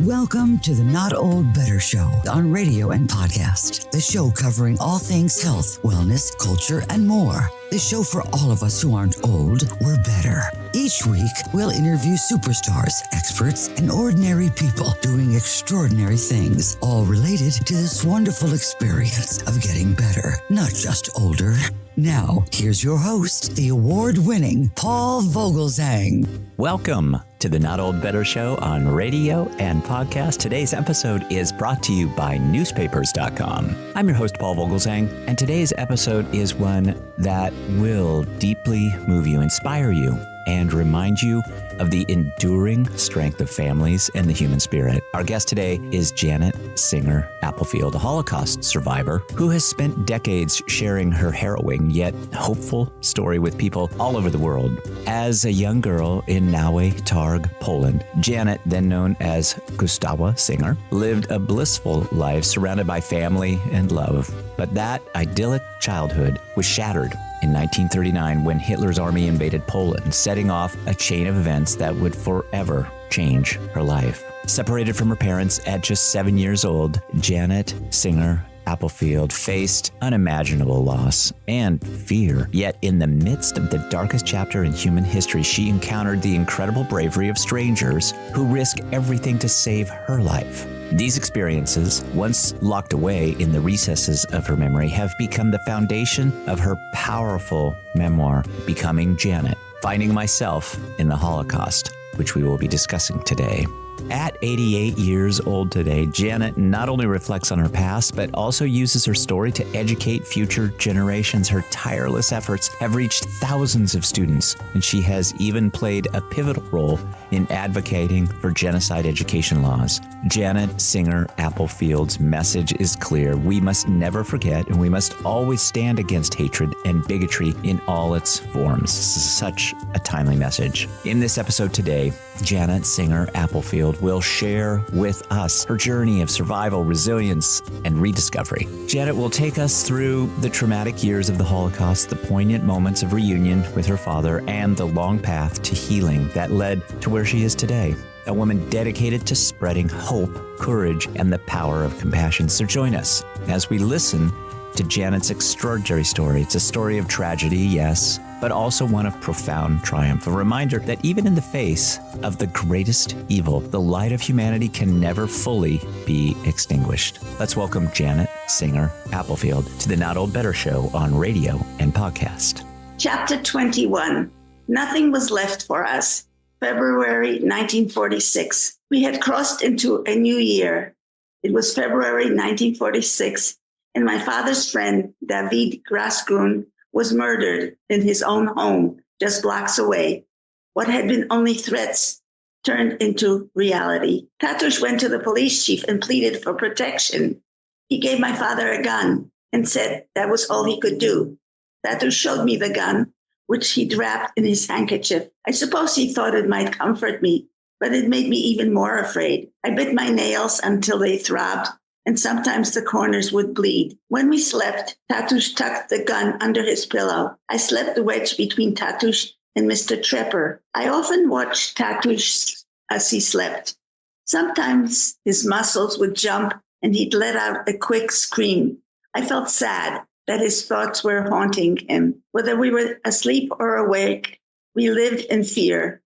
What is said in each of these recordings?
Welcome to the Not Old Better Show on radio and podcast. The show covering all things health, wellness, culture, and more. The show for all of us who aren't old, we're better. Each week, we'll interview superstars, experts, and ordinary people doing extraordinary things, all related to this wonderful experience of getting better, not just older. Now, here's your host, the award-winning Paul Vogelzang. Welcome to the Not Old Better Show on radio and podcast. Today's episode is brought to you by newspapers.com. I'm your host, Paul Vogelzang, and today's episode is one that will deeply move you, inspire you, and remind you of the enduring strength of families and the human spirit. Our guest today is Janet Singer Applefield, a Holocaust survivor who has spent decades sharing her harrowing yet hopeful story with people all over the world. As a young girl in Naue Targ, Poland, Janet, then known as Gustawa Singer, lived a blissful life surrounded by family and love. But that idyllic childhood was shattered in 1939 when Hitler's army invaded Poland, setting off a chain of events that would forever change her life. Separated from her parents at just 7 years old, Janet Singer Applefield faced unimaginable loss and fear. Yet in the midst of the darkest chapter in human history, she encountered the incredible bravery of strangers who risk everything to save her life. These experiences, once locked away in the recesses of her memory, have become the foundation of her powerful memoir, Becoming Janet, Finding Myself in the Holocaust, which we will be discussing today. At 88 years old today, Janet not only reflects on her past, but also uses her story to educate future generations. Her tireless efforts have reached thousands of students, and she has even played a pivotal role in advocating for genocide education laws. Janet Singer Applefield's message is clear. We must never forget, and we must always stand against hatred and bigotry in all its forms. This is such a timely message. In this episode today, Janet Singer Applefield will share with us her journey of survival, resilience, and rediscovery. Janet will take us through the traumatic years of the Holocaust, the poignant moments of reunion with her father, and the long path to healing that led to where she is today. A woman dedicated to spreading hope, courage, and the power of compassion. So join us as we listen to Janet's extraordinary story. It's a story of tragedy, yes, but also one of profound triumph. A reminder that even in the face of the greatest evil, the light of humanity can never fully be extinguished. Let's welcome Janet Singer Applefield to the Not Old Better Show on radio and podcast. Chapter 21. Nothing was left for us. February 1946. We had crossed into a new year. It was February 1946, and my father's friend, David Grasgrun, was murdered in his own home just blocks away. What had been only threats turned into reality. Tatush went to the police chief and pleaded for protection. He gave my father a gun and said that was all he could do. Tatush showed me the gun, which he'd wrapped in his handkerchief. I suppose he thought it might comfort me, but it made me even more afraid. I bit my nails until they throbbed, and sometimes the corners would bleed. When we slept, Tatush tucked the gun under his pillow. I slept wedged between Tatush and Mr. Trepper. I often watched Tatush as he slept. Sometimes his muscles would jump and he'd let out a quick scream. I felt sad that his thoughts were haunting him. Whether we were asleep or awake, we lived in fear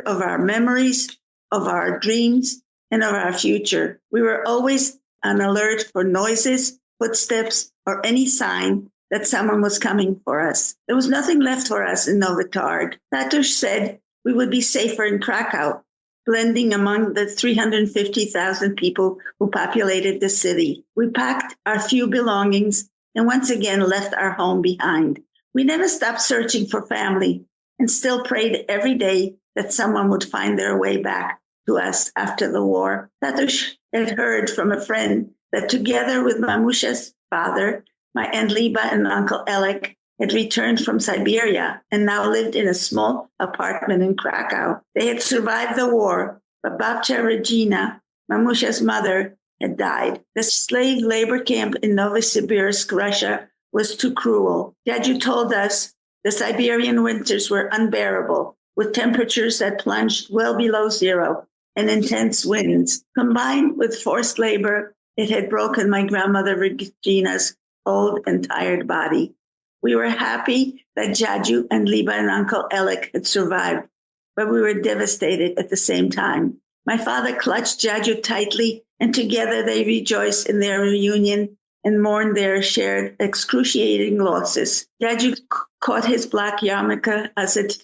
of our memories, of our dreams, and of our future. We were always on alert for noises, footsteps, or any sign that someone was coming for us. There was nothing left for us in Novitarg. Tatush said we would be safer in Krakow, blending among the 350,000 people who populated the city. We packed our few belongings and once again left our home behind. We never stopped searching for family and still prayed every day that someone would find their way back to us after the war. Tatush had heard from a friend that together with Mamusha's father, my Aunt Liba and Uncle Elek had returned from Siberia and now lived in a small apartment in Krakow. They had survived the war, but Babcia Regina, Mamusha's mother, had died. The slave labor camp in Novosibirsk, Russia, was too cruel. Dadu told us the Siberian winters were unbearable, with temperatures that plunged well below zero. and intense winds. Combined with forced labor, it had broken my grandmother Regina's old and tired body. We were happy that Jaju and Liba and Uncle Alec had survived, but we were devastated at the same time. My father clutched Jaju tightly, and together they rejoiced in their reunion and mourned their shared excruciating losses. Jaju caught his black yarmulke as it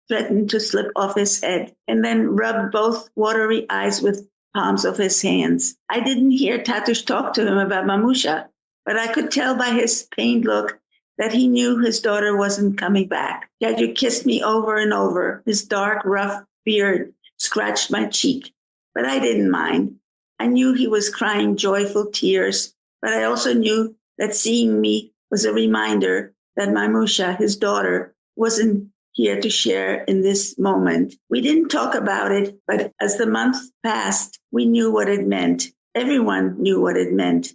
threatened to slip off his head, and then rubbed both watery eyes with palms of his hands. I didn't hear Tatush talk to him about Mamusha, but I could tell by his pained look that he knew his daughter wasn't coming back. Jaju kissed me over and over. His dark, rough beard scratched my cheek, but I didn't mind. I knew he was crying joyful tears, but I also knew that seeing me was a reminder that Mamusha, his daughter, wasn't here to share in this moment. We didn't talk about it, but as the months passed, we knew what it meant. Everyone knew what it meant.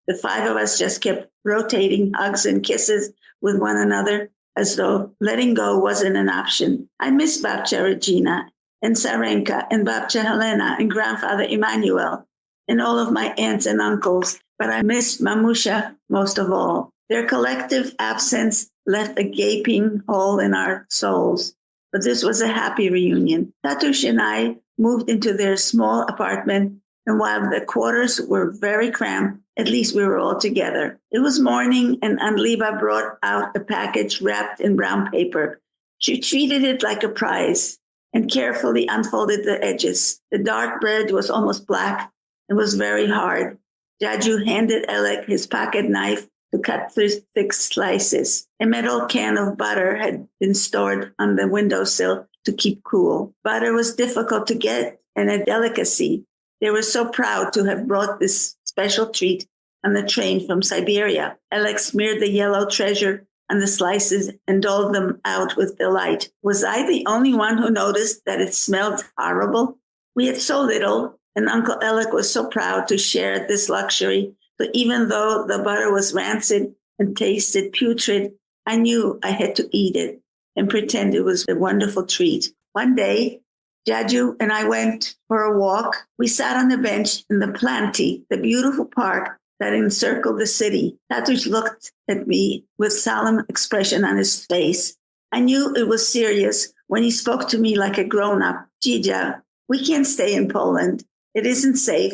The five of us just kept rotating hugs and kisses with one another as though letting go wasn't an option. I miss Babcia Regina and Sarenka and Babcia Helena and Grandfather Emmanuel and all of my aunts and uncles, but I miss Mamusha most of all. Their collective absence left a gaping hole in our souls, but this was a happy reunion. Tatush and I moved into their small apartment, and while the quarters were very cramped, at least we were all together. It was morning, and Aunt Liba brought out a package wrapped in brown paper. She treated it like a prize and carefully unfolded the edges. The dark bread was almost black and was very hard. Jaju handed Alec his pocket knife to cut through thick slices. A metal can of butter had been stored on the windowsill to keep cool. Butter was difficult to get and a delicacy. They were so proud to have brought this special treat on the train from Siberia. Alec smeared the yellow treasure on the slices and doled them out with delight. Was I the only one who noticed that it smelled horrible? We had so little, and Uncle Alec was so proud to share this luxury. So even though the butter was rancid and tasted putrid, I knew I had to eat it and pretend it was a wonderful treat. One day, Jaju and I went for a walk. We sat on the bench in the Planty, the beautiful park that encircled the city. Tatush looked at me with solemn expression on his face. I knew it was serious when he spoke to me like a grown-up. Jija, we can't stay in Poland. It isn't safe.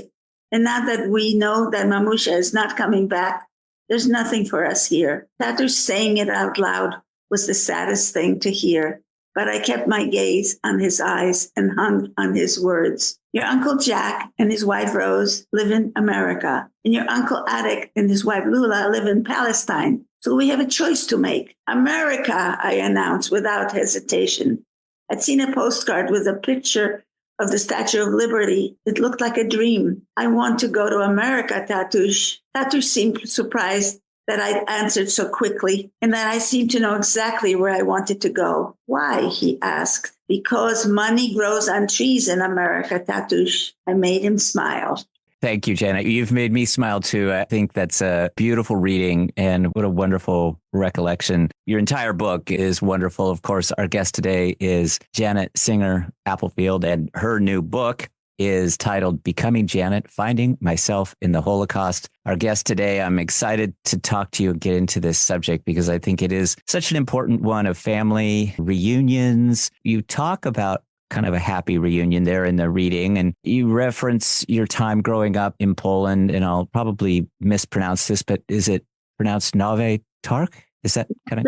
And now that we know that Mamusha is not coming back, there's nothing for us here. Tatush saying it out loud was the saddest thing to hear. But I kept my gaze on his eyes and hung on his words. Your Uncle Jack and his wife Rose live in America, and your Uncle Attic and his wife Lula live in Palestine. So we have a choice to make. America, I announced without hesitation. I'd seen a postcard with a picture of the Statue of Liberty. It looked like a dream. I want to go to America, Tatush. Tatush seemed surprised that I'd answered so quickly and that I seemed to know exactly where I wanted to go. Why, he asked. Because money grows on trees in America, Tatush. I made him smile. Thank you, Janet. You've made me smile too. I think that's a beautiful reading and what a wonderful recollection. Your entire book is wonderful. Of course, our guest today is Janet Singer Applefield, and her new book is titled Becoming Janet, Finding Myself in the Holocaust. Our guest today, I'm excited to talk to you and get into this subject because I think it is such an important one of family reunions. You talk about kind of a happy reunion there in the reading, and you reference your time growing up in Poland, and I'll probably mispronounce this, but is it pronounced Nowy Targ? Is that kind of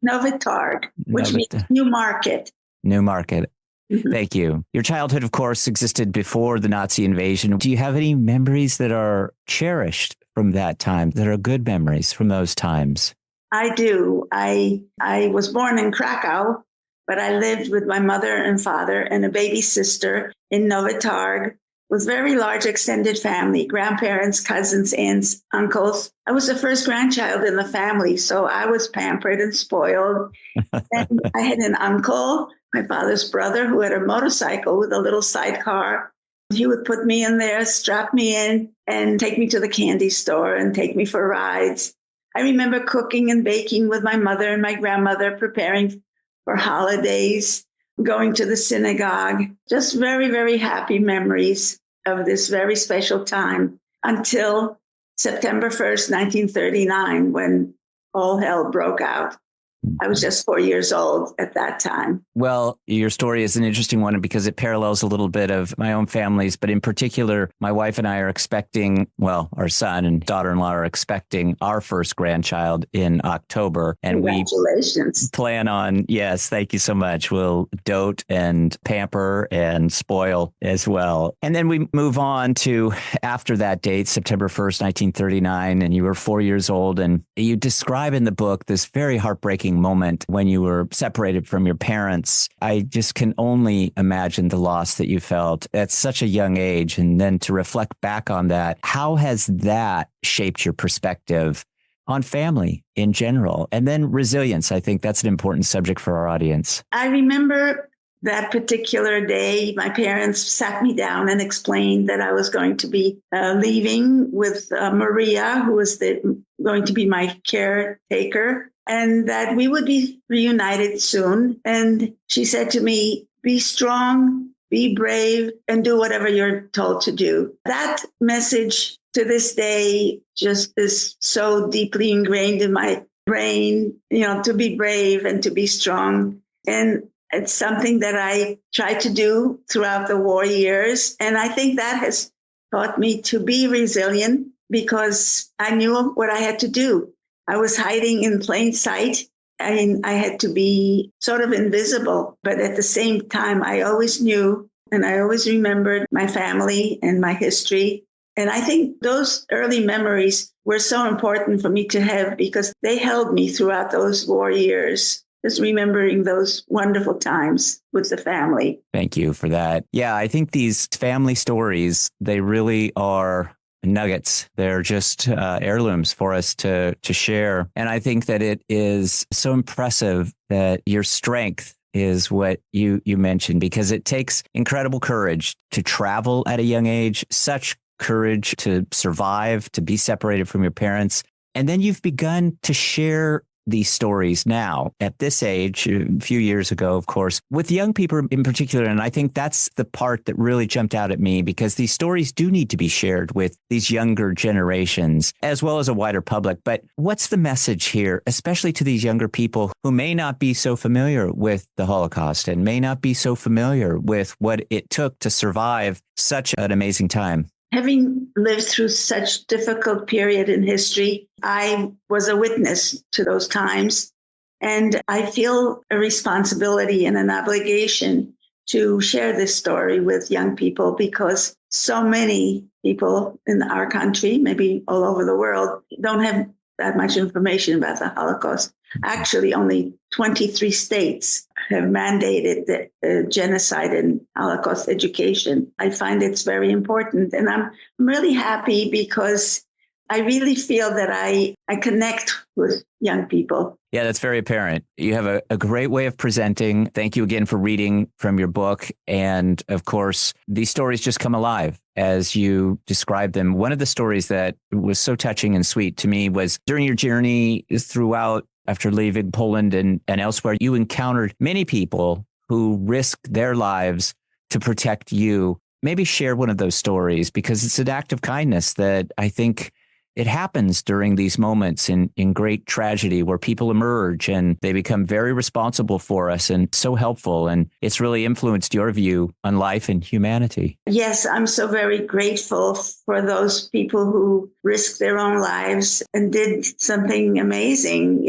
Nowy Targ, which means New Market. New Market. Mm-hmm. Thank you. Your childhood, of course, existed before the Nazi invasion. Do you have any memories that are cherished from that time, that are good memories from those times? I do. I was born in Krakow, but I lived with my mother and father and a baby sister in Nowy Targ with very large extended family, grandparents, cousins, aunts, uncles. I was the first grandchild in the family, so I was pampered and spoiled. And I had an uncle, my father's brother, who had a motorcycle with a little sidecar. He would put me in there, strap me in, and take me to the candy store and take me for rides. I remember cooking and baking with my mother and my grandmother, preparing for holidays. going to the synagogue, just very, very happy memories of this very special time until September 1st, 1939, when all hell broke out. I was just 4 years old at that time. Well, your story is an interesting one because it parallels a little bit of my own family's, but in particular, my wife and I are expecting, well, our son and daughter-in-law are expecting our first grandchild in October. And Congratulations. we plan on, yes, thank you so much. We'll dote and pamper and spoil as well. And then we move on to after that date, September 1st, 1939, and you were 4 years old. And you describe in the book this very heartbreaking moment when you were separated from your parents. I just can only imagine the loss that you felt at such a young age. And then to reflect back on that, how has that shaped your perspective on family in general? And then resilience. I think that's an important subject for our audience. I remember that particular day, my parents sat me down and explained that I was going to be leaving with Maria, who was going to be my caretaker, and that we would be reunited soon. And she said to me, be strong, be brave, and do whatever you're told to do. That message to this day just is so deeply ingrained in my brain, to be brave and to be strong. And it's something that I tried to do throughout the war years. And I think that has taught me to be resilient because I knew what I had to do. I was hiding in plain sight. I had to be sort of invisible. But at the same time, I always knew and I always remembered my family and my history. And I think those early memories were so important for me to have because they held me throughout those war years. Just remembering those wonderful times with the family. Thank you for that. Yeah, I think these family stories, they really are nuggets. They're just heirlooms for us to share. And I think that it is so impressive that your strength is what you mentioned, because it takes incredible courage to travel at a young age, such courage to survive, to be separated from your parents. And then you've begun to share these stories now at this age, a few years ago, of course, with young people in particular. And I think that's the part that really jumped out at me, because these stories do need to be shared with these younger generations as well as a wider public. But what's the message here, especially to these younger people who may not be so familiar with the Holocaust and may not be so familiar with what it took to survive such an amazing time? Having lived through such difficult period in history, I was a witness to those times. And I feel a responsibility and an obligation to share this story with young people because so many people in our country, maybe all over the world, don't have that much information about the Holocaust. Actually, only 23 states have mandated the genocide and Holocaust education. I find it's very important. And I'm really happy because I really feel that I connect with young people. Yeah, that's very apparent. You have a great way of presenting. Thank you again for reading from your book. And of course, these stories just come alive as you describe them. One of the stories that was so touching and sweet to me was during your journey throughout, after leaving Poland and elsewhere, you encountered many people who risked their lives to protect you. Maybe share one of those stories, because it's an act of kindness that I think it happens during these moments in great tragedy where people emerge and they become very responsible for us and so helpful. And it's really influenced your view on life and humanity. Yes, I'm so very grateful for those people who risked their own lives and did something amazing,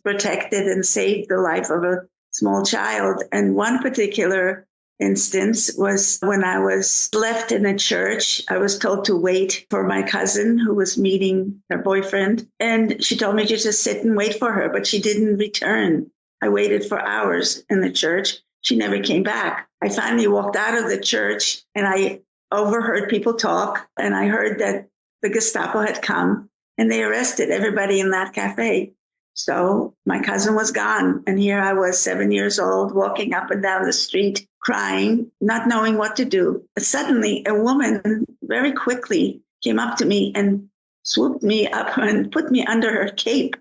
protected and saved the life of a small child. And one particular instance was when I was left in a church. I was told to wait for my cousin who was meeting her boyfriend. And she told me to just sit and wait for her, but she didn't return. I waited for hours in the church. She never came back. I finally walked out of the church and I overheard people talk. And I heard that the Gestapo had come and they arrested everybody in that cafe. So my cousin was gone. And here I was, 7 years old, walking up and down the street, crying, not knowing what to do. But suddenly a woman very quickly came up to me and swooped me up and put me under her cape.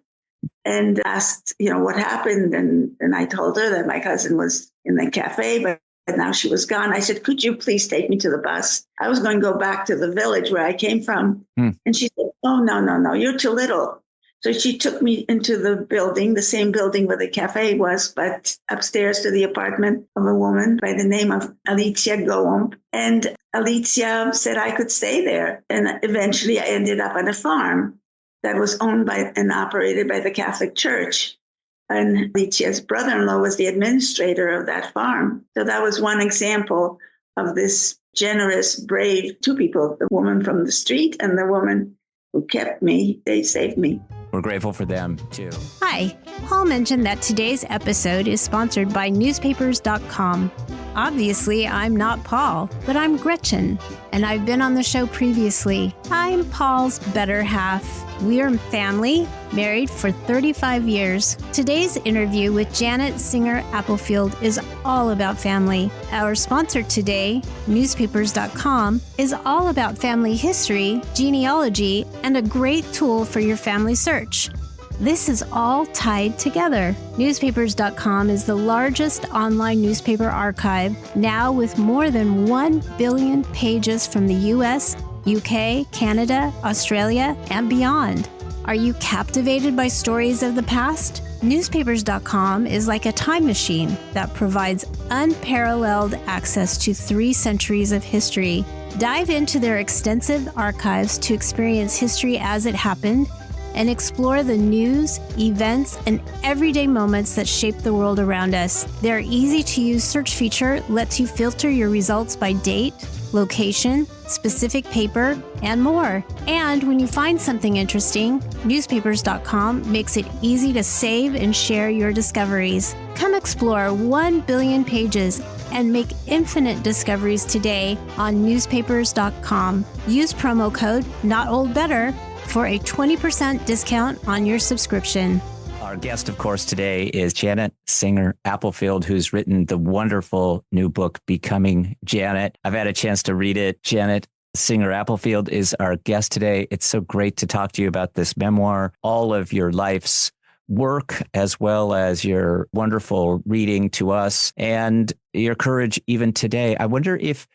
and asked, what happened. And I told her that my cousin was in the cafe, but now she was gone. I said, could you please take me to the bus? I was going to go back to the village where I came from. And she said, oh, no, you're too little. So she took me into the building, the same building where the cafe was, but upstairs to the apartment of a woman by the name of Alicia Goomp. And Alicia said I could stay there. And eventually I ended up on a farm that was owned by and operated by the Catholic Church. And Alicia's brother-in-law was the administrator of that farm. So that was one example of this generous, brave two people, the woman from the street and the woman who kept me. They saved me. We're grateful for them, too. Hi. Paul mentioned that today's episode is sponsored by newspapers.com. Obviously, I'm not Paul, but I'm Gretchen, and I've been on the show previously. I'm Paul's better half. We're family, married for 35 years. Today's interview with Janet Singer Applefield is all about family. Our sponsor today, newspapers.com, is all about family history, genealogy, and a great tool for your family search. This is all tied together. Newspapers.com is the largest online newspaper archive, now with more than 1 billion pages from the US, UK, Canada, Australia, and beyond. Are you captivated by stories of the past? Newspapers.com is like a time machine that provides unparalleled access to 3 centuries of history. Dive into their extensive archives to experience history as it happened and explore the news, events, and everyday moments that shape the world around us. Their easy-to-use search feature lets you filter your results by date, location, specific paper, and more. And when you find something interesting, newspapers.com makes it easy to save and share your discoveries. Come explore 1 billion pages and make infinite discoveries today on newspapers.com. Use promo code NOTOLDBETTER for a 20% discount on your subscription. Our guest, of course, today is Janet Singer Applefield, who's written the wonderful new book, Becoming Janet. I've had a chance to read it. Janet Singer Applefield is our guest today. It's so great to talk to you about this memoir, all of your life's work, as well as your wonderful reading to us and your courage even today. I wonder if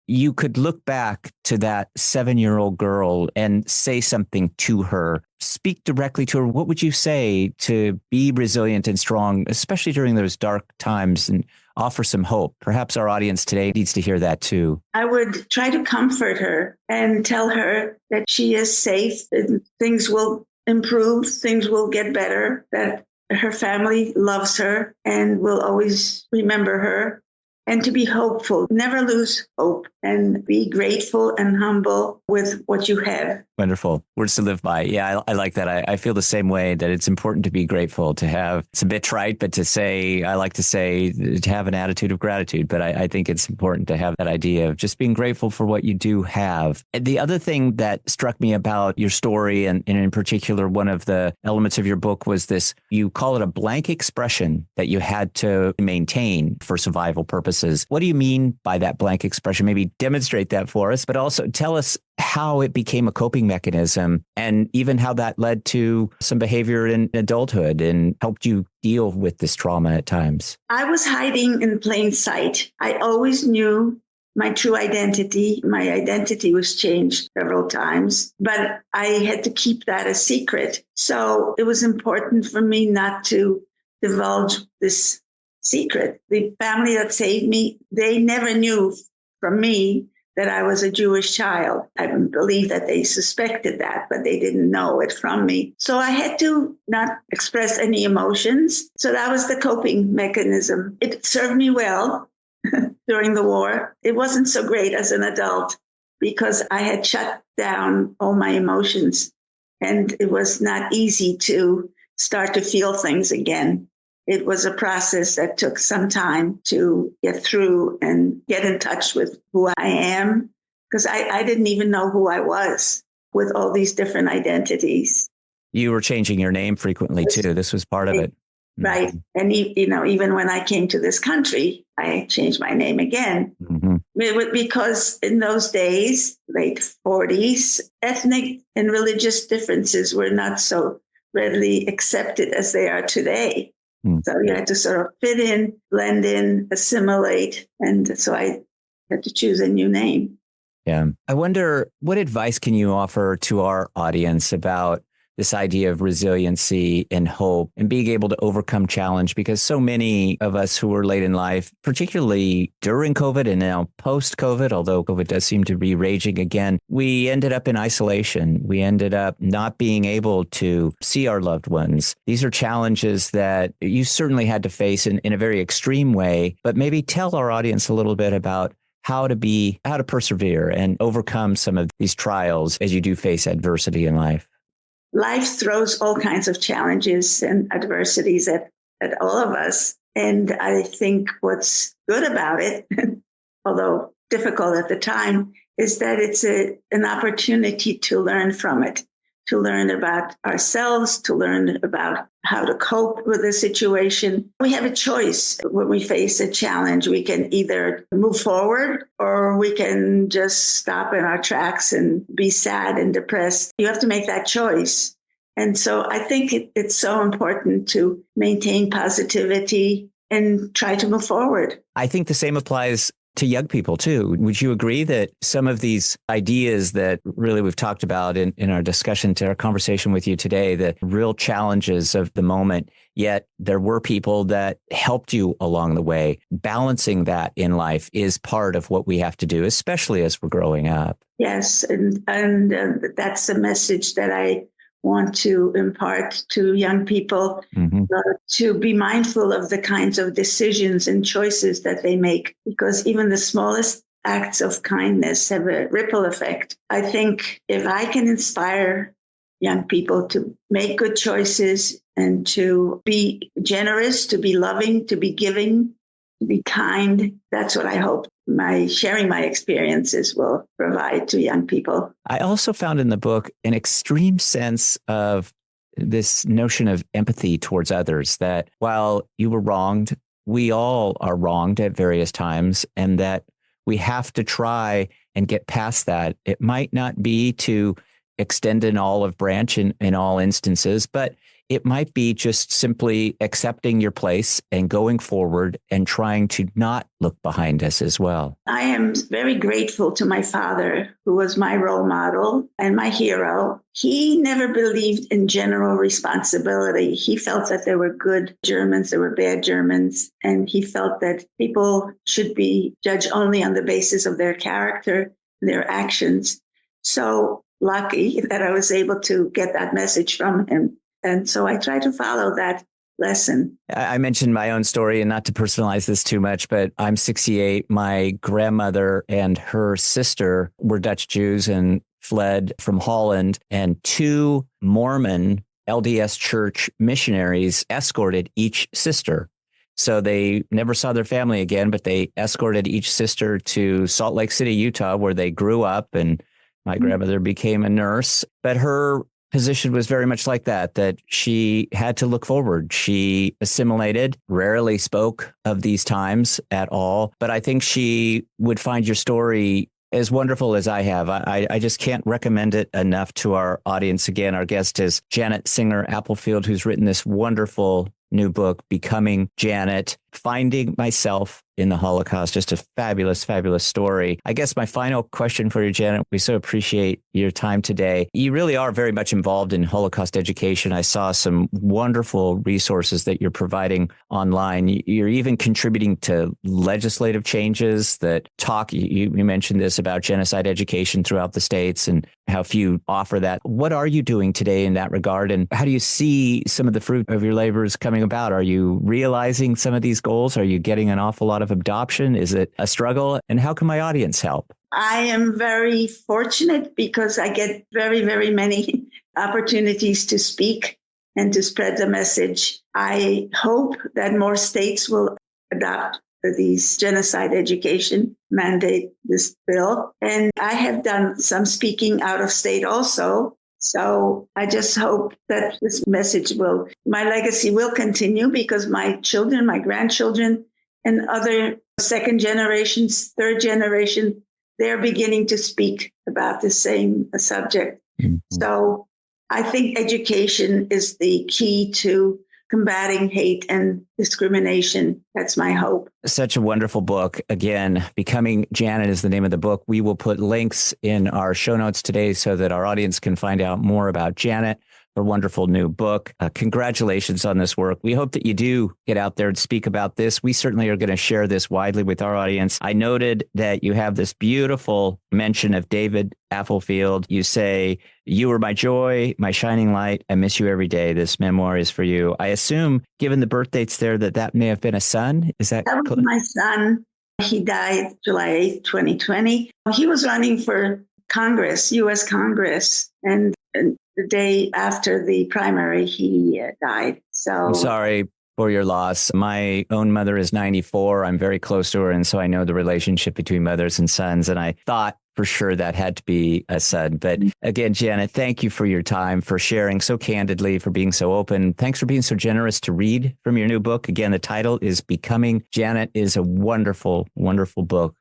you could look back to that 7-year-old girl and say something to her, speak directly to her. What would you say to be resilient and strong, especially during those dark times, and offer some hope? Perhaps our audience today needs to hear that too. I would try to comfort her and tell her that she is safe, and things will improve, things will get better, that her family loves her and will always remember her. And to be hopeful, never lose hope, and be grateful and humble with what you have. Wonderful. Words to live by. Yeah, I like that. I feel the same way, that it's important to be grateful, to have, it's a bit trite, but I like to say, to have an attitude of gratitude. But I think it's important to have that idea of just being grateful for what you do have. And the other thing that struck me about your story, and in particular, one of the elements of your book was this, you call it a blank expression that you had to maintain for survival purposes. What do you mean by that blank expression? Maybe demonstrate that for us, but also tell us how it became a coping mechanism, and even how that led to some behavior in adulthood and helped you deal with this trauma at times. I was hiding in plain sight. I always knew my true identity. My identity was changed several times, but I had to keep that a secret. So it was important for me not to divulge this secret. The family that saved me, they never knew from me that I was a Jewish child. I believe that they suspected that, but they didn't know it from me. So I had to not express any emotions. So that was the coping mechanism. It served me well during the war. It wasn't so great as an adult because I had shut down all my emotions, and it was not easy to start to feel things again. It was a process that took some time to get through and get in touch with who I am, because I didn't even know who I was with all these different identities. You were changing your name frequently too. This was part of it. Right. Mm-hmm. And, even when I came to this country, I changed my name again. Mm-hmm. Because in those days, late 40s, ethnic and religious differences were not so readily accepted as they are today. So you had to sort of fit in, blend in, assimilate. And so I had to choose a new name. Yeah. I wonder, what advice can you offer to our audience about this idea of resiliency and hope and being able to overcome challenge? Because so many of us who were late in life, particularly during COVID and now post-COVID, although COVID does seem to be raging again, we ended up in isolation. We ended up not being able to see our loved ones. These are challenges that you certainly had to face in a very extreme way, but maybe tell our audience a little bit about how to persevere and overcome some of these trials as you do face adversity in life. Life throws all kinds of challenges and adversities at all of us. And I think what's good about it, although difficult at the time, is that it's an opportunity to learn from it, to learn about ourselves, to learn about how to cope with a situation. We have a choice when we face a challenge. We can either move forward or we can just stop in our tracks and be sad and depressed. You have to make that choice. And so I think it's so important to maintain positivity and try to move forward. I think the same applies to young people too. Would you agree that some of these ideas that really we've talked about in our discussion, to our conversation with you today, the real challenges of the moment, yet there were people that helped you along the way. Balancing that in life is part of what we have to do, especially as we're growing up. Yes. And that's the message that I want to impart to young people, to be mindful of the kinds of decisions and choices that they make, because even the smallest acts of kindness have a ripple effect. I think if I can inspire young people to make good choices and to be generous, to be loving, to be giving, to be kind, that's what I hope sharing my experiences will provide to young people. I also found in the book an extreme sense of this notion of empathy towards others, that while you were wronged, we all are wronged at various times, and that we have to try and get past that. It might not be to extend an olive branch in all instances, but it might be just simply accepting your place and going forward and trying to not look behind us as well. I am very grateful to my father, who was my role model and my hero. He never believed in general responsibility. He felt that there were good Germans, there were bad Germans, and he felt that people should be judged only on the basis of their character, their actions. So lucky that I was able to get that message from him. And so I try to follow that lesson. I mentioned my own story, and not to personalize this too much, but I'm 68. My grandmother and her sister were Dutch Jews and fled from Holland, and 2 Mormon LDS church missionaries escorted each sister. So they never saw their family again, but they escorted each sister to Salt Lake City, Utah, where they grew up. And my grandmother became a nurse, but her position was very much like that she had to look forward. She assimilated, rarely spoke of these times at all. But I think she would find your story as wonderful as I have. I just can't recommend it enough to our audience. Again, our guest is Janet Singer Applefield, who's written this wonderful new book, Becoming Janet, Finding Myself in the Holocaust. Just a fabulous, fabulous story. I guess my final question for you, Janet, we so appreciate your time today. You really are very much involved in Holocaust education. I saw some wonderful resources that you're providing online. You're even contributing to legislative changes that you mentioned this about genocide education throughout the states and how few offer that. What are you doing today in that regard? And how do you see some of the fruit of your labors coming about? Are you realizing some of these goals? Are you getting an awful lot of adoption? Is it a struggle? And how can my audience help? I am very fortunate because I get very, very many opportunities to speak and to spread the message. I hope that more states will adopt these genocide education mandate, this bill. And I have done some speaking out of state also. So I just hope that this message my legacy will continue, because my children, my grandchildren, and other second generations, third generation, they're beginning to speak about the same subject. Mm-hmm. So I think education is the key to combating hate and discrimination. That's my hope. Such a wonderful book. Again, Becoming Janet is the name of the book. We will put links in our show notes today so that our audience can find out more about Janet, her wonderful new book. Congratulations on this work. We hope that you do get out there and speak about this. We certainly are going to share this widely with our audience. I noted that you have this beautiful mention of David Applefield. You say, "You were my joy, my shining light. I miss you every day. This memoir is for you." I assume, given the birth dates there, that may have been a son. Is that That was my son. He died July 8th, 2020. He was running for Congress, U.S. Congress, and the day after the primary, he died. So I'm sorry for your loss. My own mother is 94. I'm very close to her. And so I know the relationship between mothers and sons. And I thought for sure that had to be a son. But again, Janet, thank you for your time, for sharing so candidly, for being so open. Thanks for being so generous to read from your new book. Again, the title is Becoming Janet. Is a wonderful, wonderful book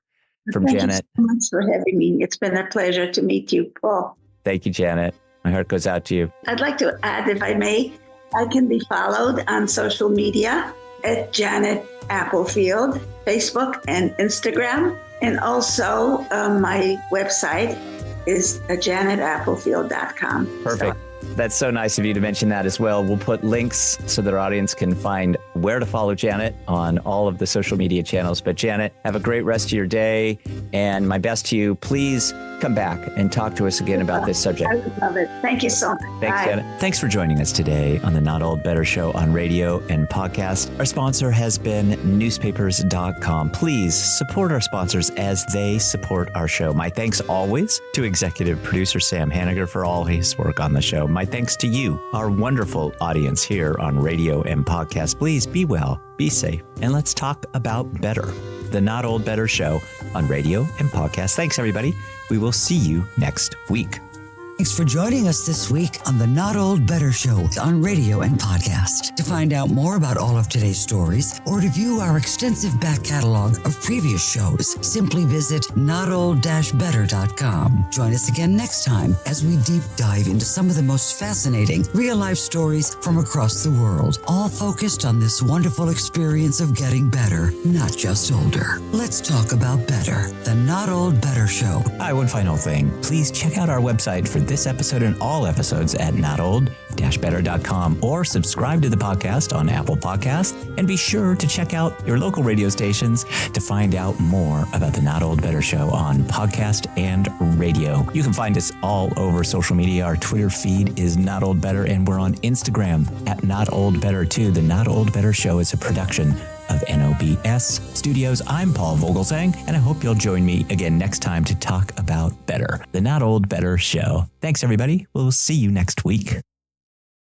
from Janet. Thank you so much for having me. It's been a pleasure to meet you, Paul. Thank you, Janet. My heart goes out to you. I'd like to add, if I may, I can be followed on social media at Janet Applefield, Facebook and Instagram. And also my website is janetapplefield.com. Perfect. That's so nice of you to mention that as well. We'll put links so that our audience can find where to follow Janet on all of the social media channels. But Janet, have a great rest of your day. And my best to you. Please come back and talk to us again about this subject. I would love it. Thank you so much. Thanks, Bye. Janet. Thanks for joining us today on the Not Old Better Show on radio and podcast. Our sponsor has been newspapers.com. Please support our sponsors as they support our show. My thanks always to executive producer Sam Hanniger for all his work on the show. My thanks to you, our wonderful audience here on radio and podcast. Please be well, be safe, and let's talk about better. The Not Old Better Show on radio and podcast. Thanks, everybody. We will see you next week. Thanks for joining us this week on the Not Old Better Show on radio and podcast. To find out more about all of today's stories or to view our extensive back catalog of previous shows, simply visit notold-better.com. Join us again next time as we deep dive into some of the most fascinating real-life stories from across the world, all focused on this wonderful experience of getting better, not just older. Let's talk about better. The Not Old Better Show. Hi, one final thing. Please check out our website for this episode and all episodes at notold-better.com, or subscribe to the podcast on Apple Podcasts, and be sure to check out your local radio stations to find out more about the Not Old Better Show on podcast and radio. You can find us all over social media. Our Twitter feed is Not Old Better, and we're on Instagram at Not Old Better too. The Not Old Better Show is a production of NOBS Studios. I'm Paul Vogelsang, and I hope you'll join me again next time to talk about better. The Not Old Better Show. Thanks, everybody. We'll see you next week.